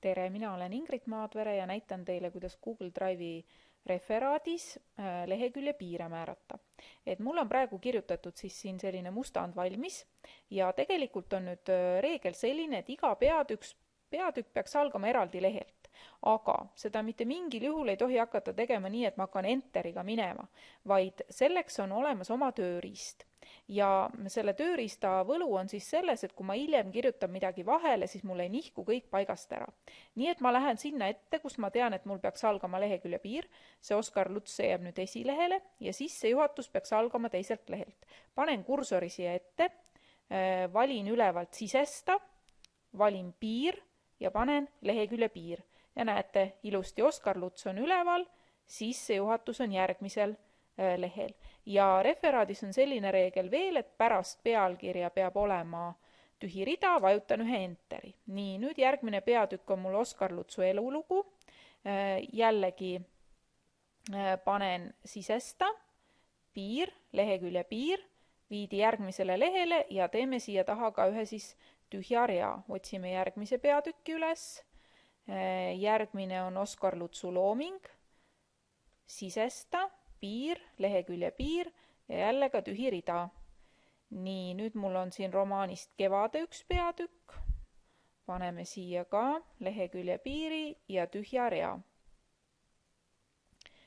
Tere, mina olen Ingrid Maadvere ja näitan teile, kuidas Google Drive'i referaadis lehekülje piire määrata. Et mul on praegu kirjutatud siis siin selline mustand valmis ja tegelikult on nüüd reegel selline, et iga peatükk peaks algama eraldi lehelt. Aga seda mitte mingil juhul ei tohi hakata tegema nii, et ma hakkan Enteriga minema, vaid selleks on olemas oma tööriist. Ja selle tööriista võlu on siis selles, et kui ma hiljem kirjutan midagi vahele, siis mul ei nihku kõik paigast ära. Nii et ma lähen sinna ette, kus ma tean, et mul peaks algama lehekülje piir, see Oskar Luts jääb nüüd esilehele ja sissejuhatus peaks algama teiselt lehelt. Panen kursori siia ette, valin ülevalt sisesta, valin piir ja panen lehekülje piir. Ja näete, ilusti Oskar Luts on üleval, sissejuhatus on järgmisel lehel. Ja referaadis on selline reegel veel, et pärast pealkirja peab olema tühi rida, vajutan ühe Enteri. Nii, nüüd järgmine peatükk on mul Oskar Lutsu elulugu. Jällegi panen sisesta, piir, lehekülje piir, viidi järgmisele lehele ja teeme siia taha ka ühe siis tühja rea. Otsime järgmise peatüki üles. Järgmine on Oskar Lutsu looming, sisesta, piir, lehekülje piir ja jälle ka tühi rida. Nii, nüüd mul on siin romaanist Kevade üks peatükk. Paneme siia ka lehekülje piiri ja tühja rea.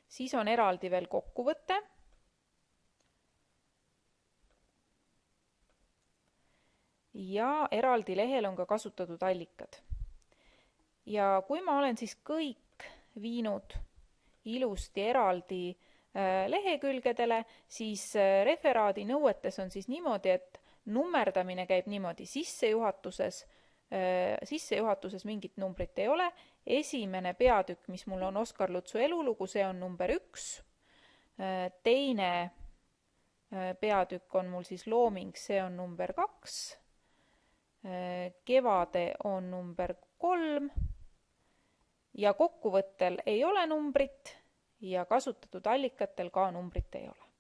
Siis on eraldi veel kokkuvõte. Ja eraldi lehel on ka kasutatud allikad. Ja kui ma olen siis kõik viinud ilusti eraldi lehekülgedele, siis referaadi nõuetes on siis niimoodi, et nummerdamine käib niimoodi sissejuhatuses mingit numbrit ei ole. Esimene peatükk, mis mul on Oskar Lutsu elulugu, see on number 1. Teine peatükk on mul siis looming, see on number 2. Kevade on number 3 ja kokkuvõttel ei ole numbrit ja kasutatud allikatel ka numbrit ei ole.